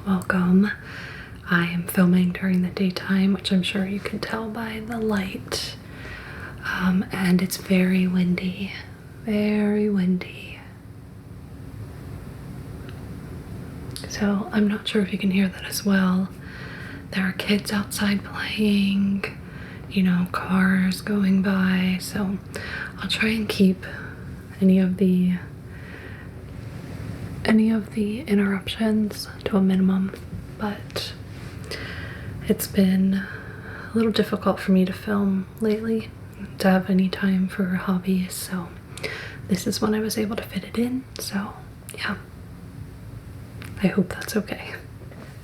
welcome. I am filming during the daytime, which I'm sure you can tell by the light. And it's very windy, very windy. So I'm not sure if you can hear that as well. There are kids outside playing, you know, cars going by. So I'll try and keep any of the interruptions to a minimum, but it's been a little difficult for me to film lately, to have any time for hobbies, so this is when I was able to fit it in. So yeah, I hope that's okay.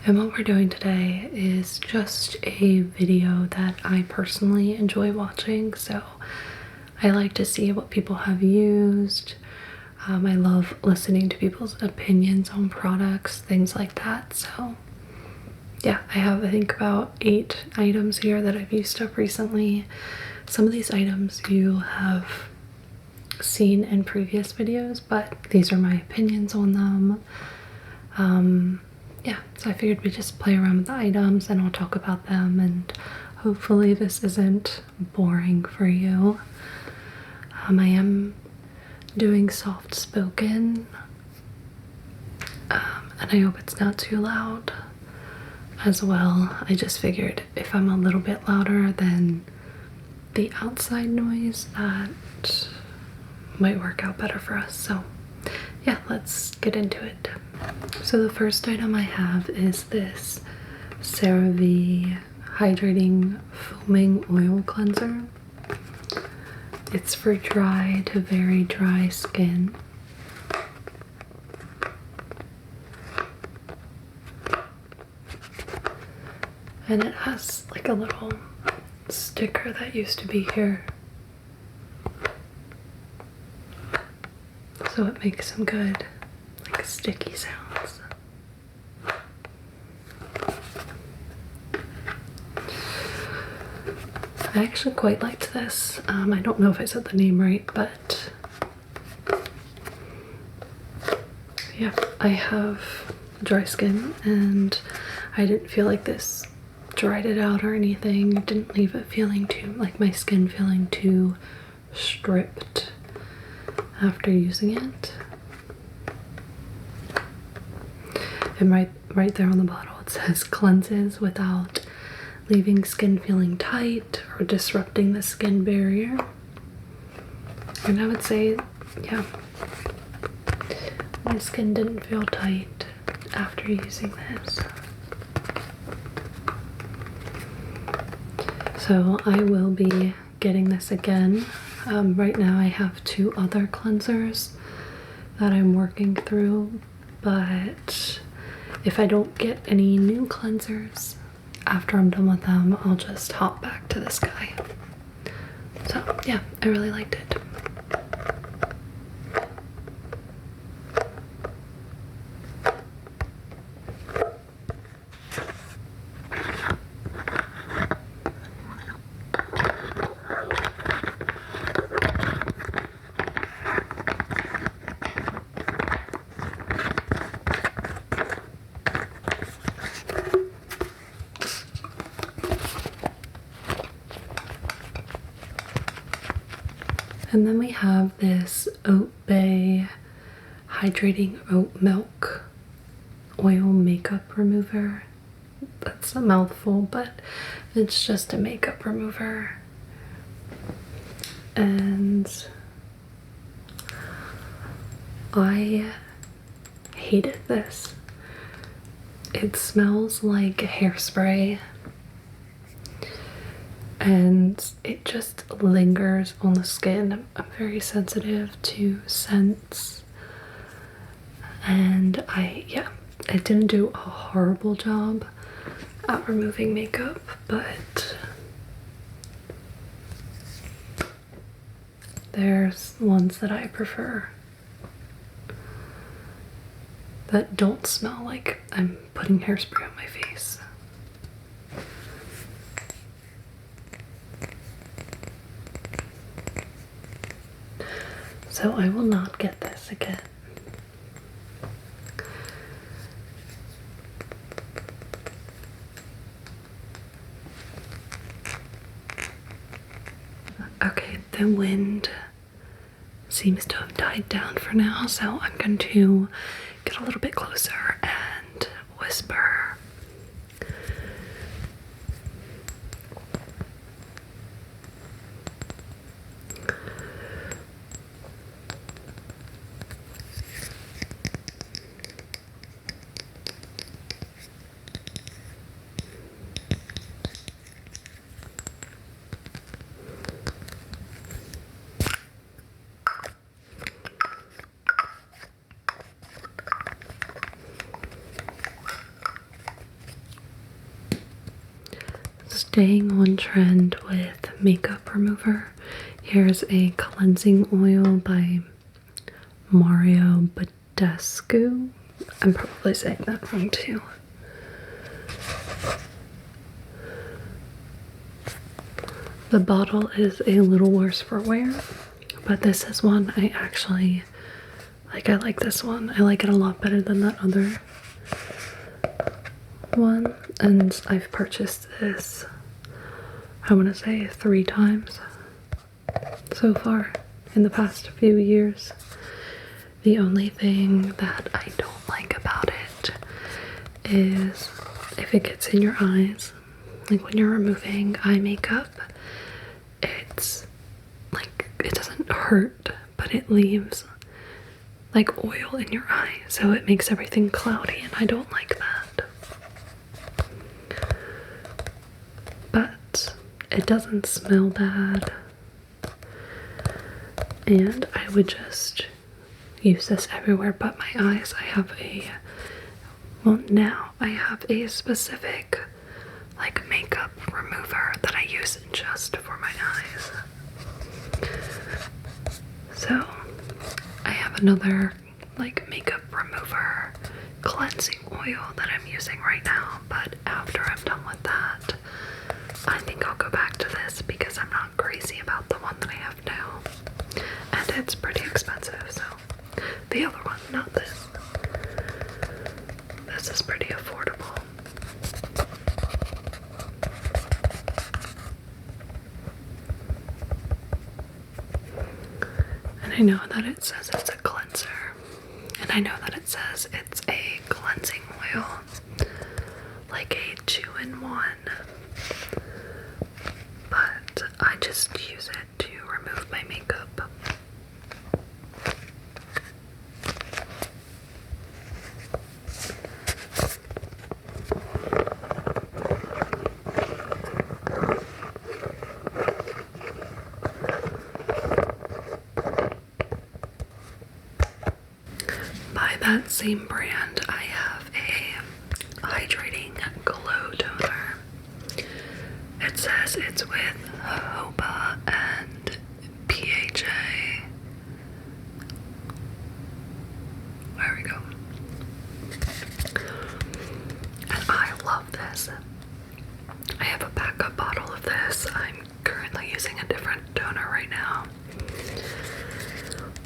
And what we're doing today is just a video that I personally enjoy watching, so I like to see what people have used. I love listening to people's opinions on products, things like that. So yeah, I have, I think, about 8 items here that I've used up recently. Some of these items you have seen in previous videos, but these are my opinions on them. Yeah, so I figured we'd just play around with the items and I'll talk about them, and hopefully this isn't boring for you. I am doing soft spoken, and I hope it's not too loud as well. I just figured if I'm a little bit louder than the outside noise, that might work out better for us. So yeah, let's get into it. So the first item I have is this CeraVe Hydrating Foaming Oil Cleanser. It's for dry to very dry skin. And it has like a little sticker that used to be here, so it makes some good like sticky sounds. I actually quite liked this. I don't know if I said the name right, but yeah, I have dry skin and I didn't feel like this dried it out or anything. It didn't leave it feeling too, like my skin feeling too stripped after using it. And right there on the bottle it says cleanses without leaving skin feeling tight or disrupting the skin barrier. And I would say, yeah, my skin didn't feel tight after using this. So I will be getting this again. Right now I have 2 other cleansers that I'm working through, but if I don't get any new cleansers after I'm done with them, I'll just hop back to this guy. So yeah, I really liked it. And then we have this Oat Bay Hydrating Oat Milk Oil Makeup Remover. That's a mouthful, but it's just a makeup remover. And I hated this. It smells like hairspray, and it just lingers on the skin. I'm very sensitive to scents, and it didn't do a horrible job at removing makeup, but there's ones that I prefer that don't smell like I'm putting hairspray on my face. So I will not get this again. my wind seems to have died down for now, so I'm going to get a little bit closer and whisper. Staying on trend with makeup remover, here's a cleansing oil by Mario Badescu. I'm probably saying that wrong too. The bottle is a little worse for wear, but this is one I actually like. I like this one. I like it a lot better than that other one, and I've purchased this, I want to say 3 times so far in the past few years. The only thing that I don't like about it is if it gets in your eyes, like when you're removing eye makeup, it's like, it doesn't hurt, but it leaves like oil in your eye, so it makes everything cloudy, and I don't like that. But it doesn't smell bad, and I would just use this everywhere but my eyes. Now I have a specific like makeup remover that I use just for my eyes. So I have another like makeup remover cleansing oil that I'm using right now, but after I'm done with that, I think I'll go back to this because I'm not crazy about the one that I have now, and it's pretty expensive. So the other one, not this. This is pretty affordable. And I know that it says it's a cleanser, and I know that it says it's a cleansing oil, like a 2-in-1, but I just use it to remove my makeup. By that same brand, I have a hydrating glow toner. It says it's with jojoba and PHA. There we go. And I love this. I have a backup bottle of this. I'm currently using a different toner right now,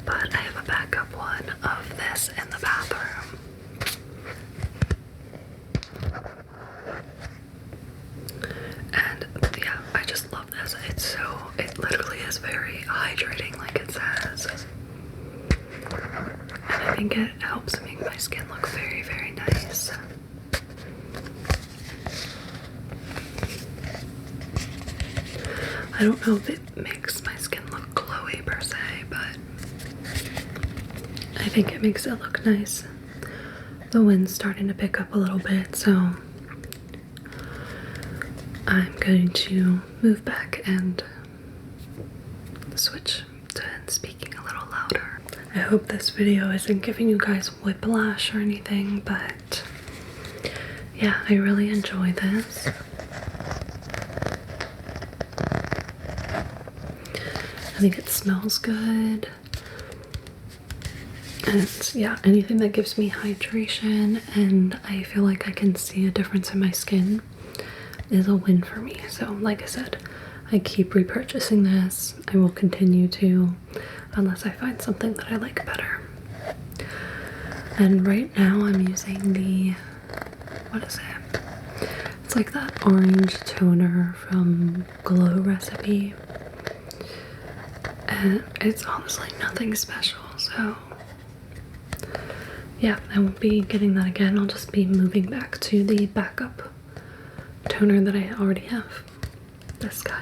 but I have a backup one of this in the bathroom. And yeah, I just love this. It literally is very hydrating, like it says. And I think it helps make my skin look very, very nice. I don't know if it makes my skin look glowy per se, but I think it makes it look nice. The wind's starting to pick up a little bit, so I'm going to move back and switch to speaking a little louder. I hope this video isn't giving you guys whiplash or anything, but yeah, I really enjoy this. I think it smells good. And yeah, anything that gives me hydration and I feel like I can see a difference in my skin is a win for me. So like I said, I keep repurchasing this. I will continue to, unless I find something that I like better. And right now I'm using the, what is it? It's like that orange toner from Glow Recipe. And it's honestly nothing special, so yeah, I won't be getting that again. I'll just be moving back to the backup toner that I already have, this guy.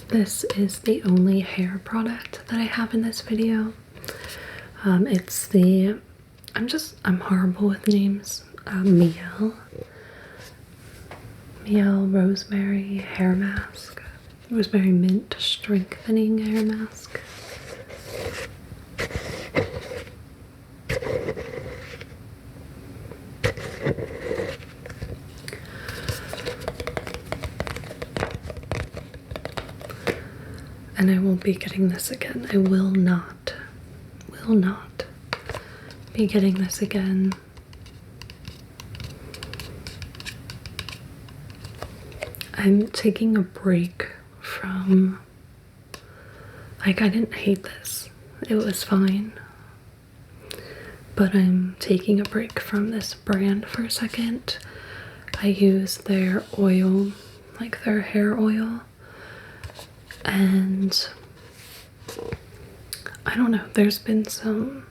This is the only hair product that I have in this video. It's the, I'm horrible with names. Miel Rosemary Hair Mask. Rosemary Mint Strengthening Hair Mask. And I won't be getting this again. I will not be getting this again. I'm taking a break from, like, I didn't hate this. It was fine. But I'm taking a break from this brand for a second. I use their oil, like their hair oil. And I don't know, there's been some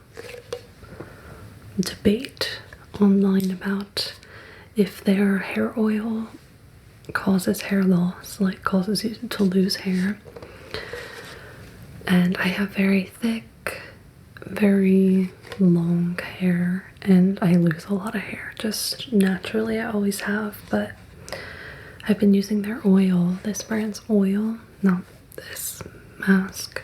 debate online about if their hair oil causes hair loss, like causes you to lose hair. And I have very thick, very long hair, and I lose a lot of hair just naturally. I always have, but I've been using their oil, this brand's oil, not this mask,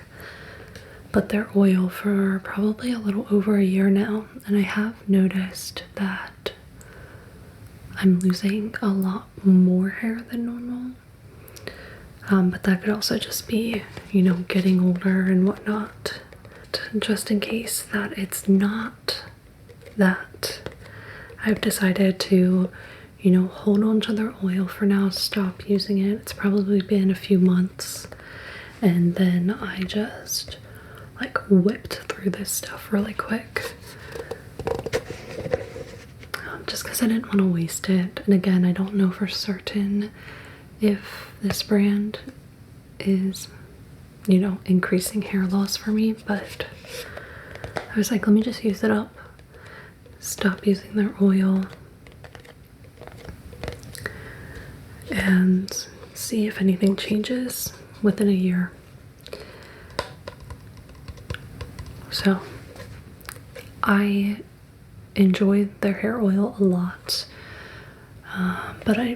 but their oil for probably a little over a year now, and I have noticed that I'm losing a lot more hair than normal. But that could also just be, you know, getting older and whatnot. Just in case that it's not that, I've decided to, you know, hold on to their oil for now, stop using it. It's probably been a few months, and then I just like whipped through this stuff really quick. Just because I didn't want to waste it. And again, I don't know for certain if this brand is, you know, increasing hair loss for me, but I was like, let me just use it up, stop using their oil, and see if anything changes within a year. So I enjoy their hair oil a lot, but I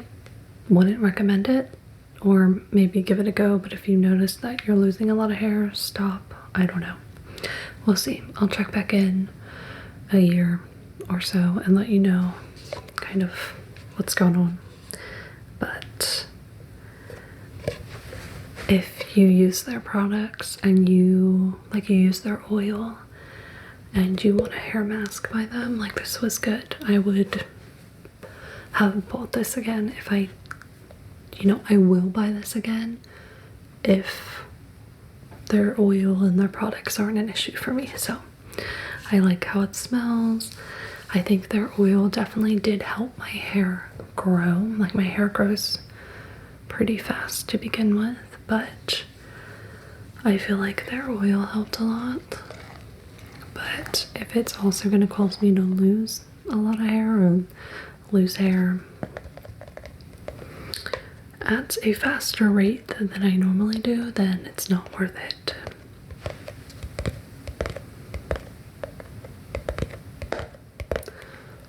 wouldn't recommend it, or maybe give it a go. But if you notice that you're losing a lot of hair, stop. I don't know, we'll see. I'll check back in a year or so and let you know kind of what's going on. But if you use their products and you use their oil and you want a hair mask by them, like, this was good. I would have bought this again if I, you know, I will buy this again if their oil and their products aren't an issue for me. So I like how it smells. I think their oil definitely did help my hair grow. Like, my hair grows pretty fast to begin with, but I feel like their oil helped a lot. But if it's also going to cause me to lose a lot of hair or lose hair at a faster rate than I normally do, then it's not worth it.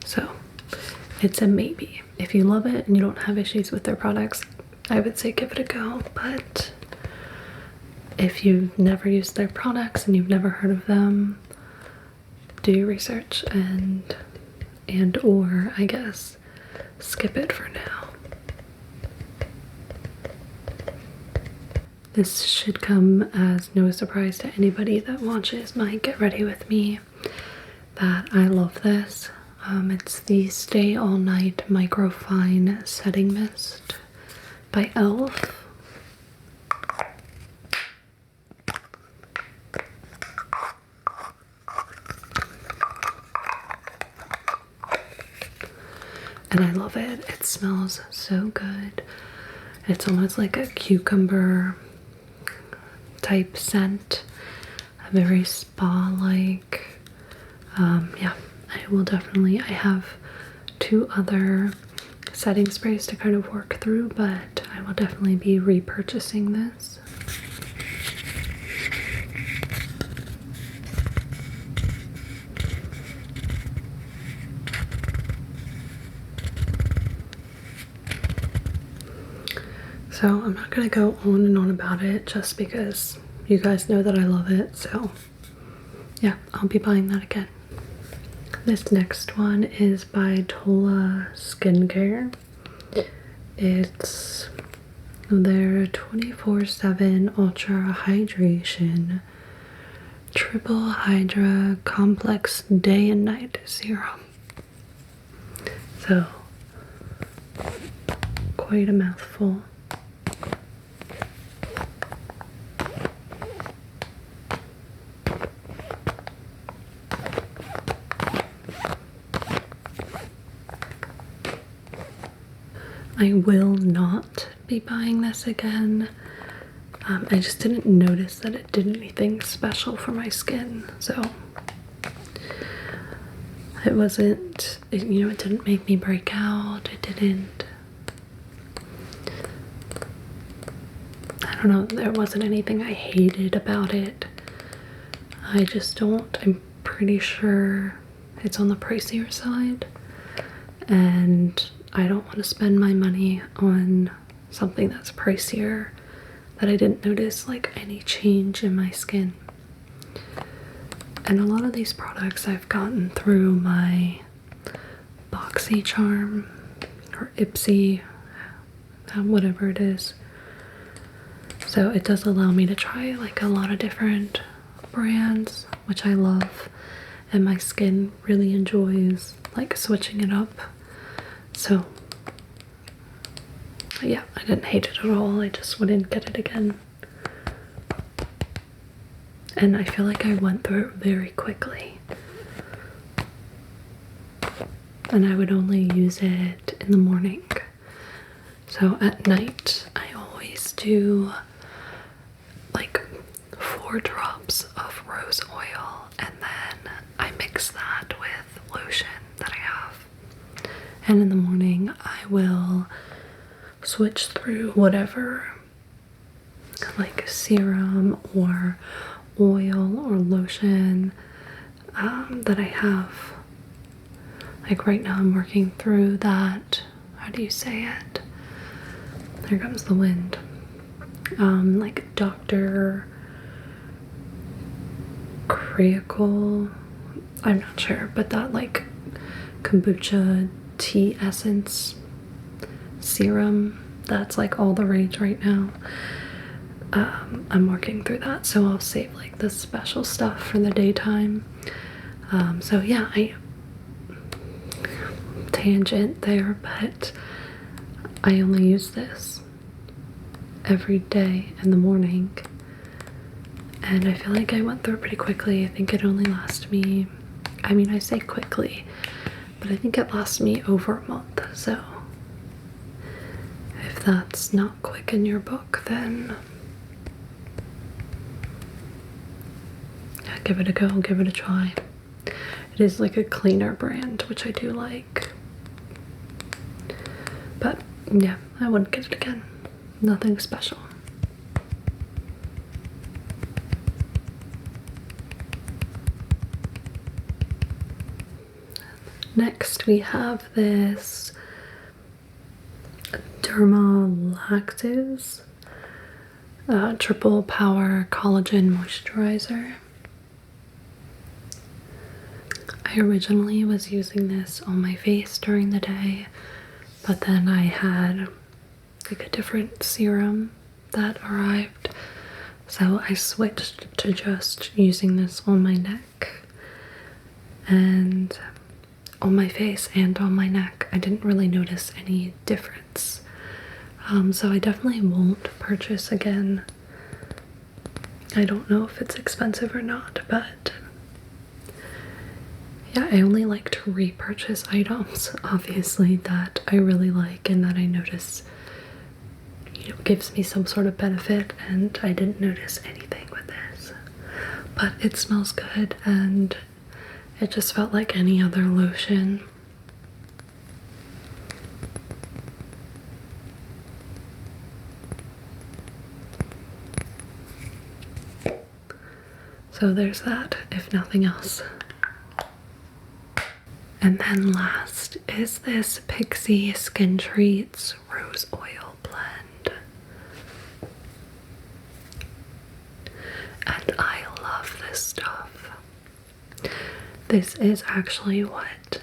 So it's a maybe. If you love it and you don't have issues with their products, I would say give it a go. But if you've never used their products and you've never heard of them, do your research and or I guess skip it for now. This should come as no surprise to anybody that watches my Get Ready With Me that I love this. It's the Stay All Night Microfine Setting Mist by e.l.f. and I love it. It smells so good. It's almost like a cucumber type scent, a very spa-like. Yeah, I have 2 other setting sprays to kind of work through, but I will definitely be repurchasing this. So I'm not gonna go on and on about it just because you guys know that I love it. So yeah, I'll be buying that again. This next one is by Tola Skincare. It's their 24/7 Ultra Hydration Triple Hydra Complex Day and Night Serum. So, quite a mouthful. I will not be buying this again. I just didn't notice that it did anything special for my skin, so it wasn't, it didn't make me break out. It didn't, I don't know, there wasn't anything I hated about it. I'm pretty sure it's on the pricier side, and I don't want to spend my money on something that's pricier that I didn't notice like any change in my skin. And a lot of these products I've gotten through my BoxyCharm or Ipsy, whatever it is. So it does allow me to try like a lot of different brands, which I love, and my skin really enjoys like switching it up. So yeah, I didn't hate it at all. I just wouldn't get it again. And I feel like I went through it very quickly. And I would only use it in the morning. So at night, I always do like 4 drops of rose oil, and then I mix that with lotion that I have. And in the morning, I will switch through whatever like serum or oil or lotion that I have. Like right now I'm working through that, how do you say it? There comes the wind. Like Dr. Creacle, I'm not sure, but that like kombucha tea essence serum, that's like all the rage right now. I'm working through that, so I'll save like the special stuff for the daytime. So yeah, I tangent there, but I only use this every day in the morning, and I feel like I went through it pretty quickly. I think it only lasts me, I mean, I say quickly, but I think it lasts me over a month. So if that's not quick in your book, then yeah, give it a go, give it a try. It is like a cleaner brand, which I do like. But yeah, I wouldn't get it again. Nothing special. Next we have this Dermalactives Triple Power Collagen Moisturizer. I originally was using this on my face during the day, but then I had like a different serum that arrived, so I switched to just using this on my neck and on my face and on my neck. I didn't really notice any difference, so I definitely won't purchase again. I don't know if it's expensive or not, but yeah, I only like to repurchase items, obviously, that I really like and that I notice, you know, gives me some sort of benefit, and I didn't notice anything with this. But it smells good, and it just felt like any other lotion. So there's that, if nothing else. And then last is this Pixie Skin Treats Rose Oil Blend. And I love this stuff. This is actually what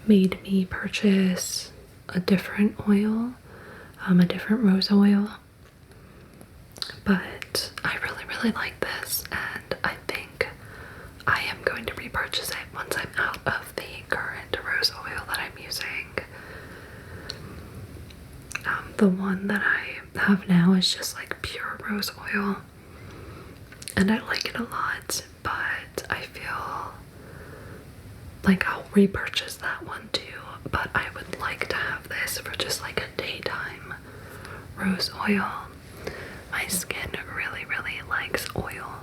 made me purchase a different oil, a different rose oil. But I really like this, and I think I am going to repurchase it once I'm out of the current rose oil that I'm using. The one that I have now is just like pure rose oil, and I like it a lot, but I feel like I'll repurchase that one too. But I would like to have this for just like a daytime rose oil. My skin really likes oil.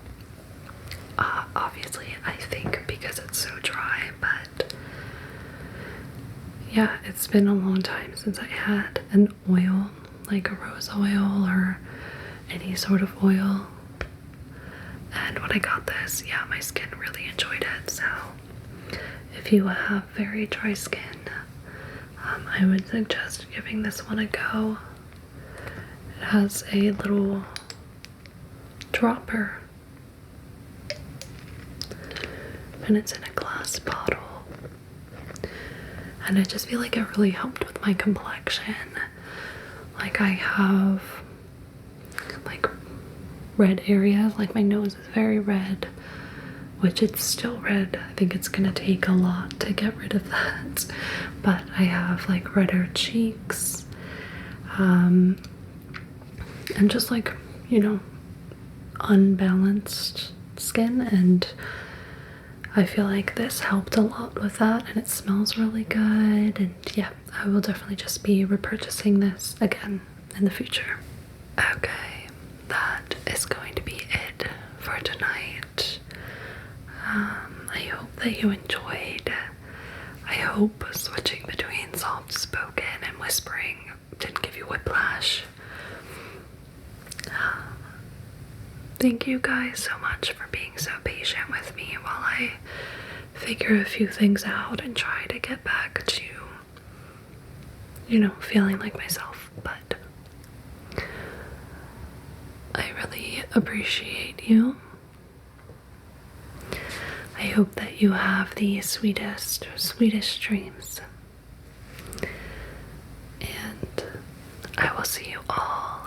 Obviously, I think because it's so dry, but yeah, it's been a long time since I had an oil, like a rose oil or any sort of oil. And when I got this, yeah, my skin really enjoyed it. So if you have very dry skin, I would suggest giving this one a go. It has a little dropper, and it's in a glass bottle, and I just feel like it really helped with my complexion. Like, I have like red areas, like my nose is very red, which it's still red. I think it's gonna take a lot to get rid of that, but I have like redder cheeks, and just like, you know, unbalanced skin, and I feel like this helped a lot with that, and it smells really good. And yeah, I will definitely just be repurchasing this again in the future. Okay, that is going to be it for tonight. I hope that you enjoyed. I hope switching between soft spoken and whispering didn't give you whiplash. Thank you guys so much for being so patient with me while I figure a few things out and try to get back to, you know, feeling like myself. But I really appreciate you. I hope that you have the sweetest dreams. And I will see you all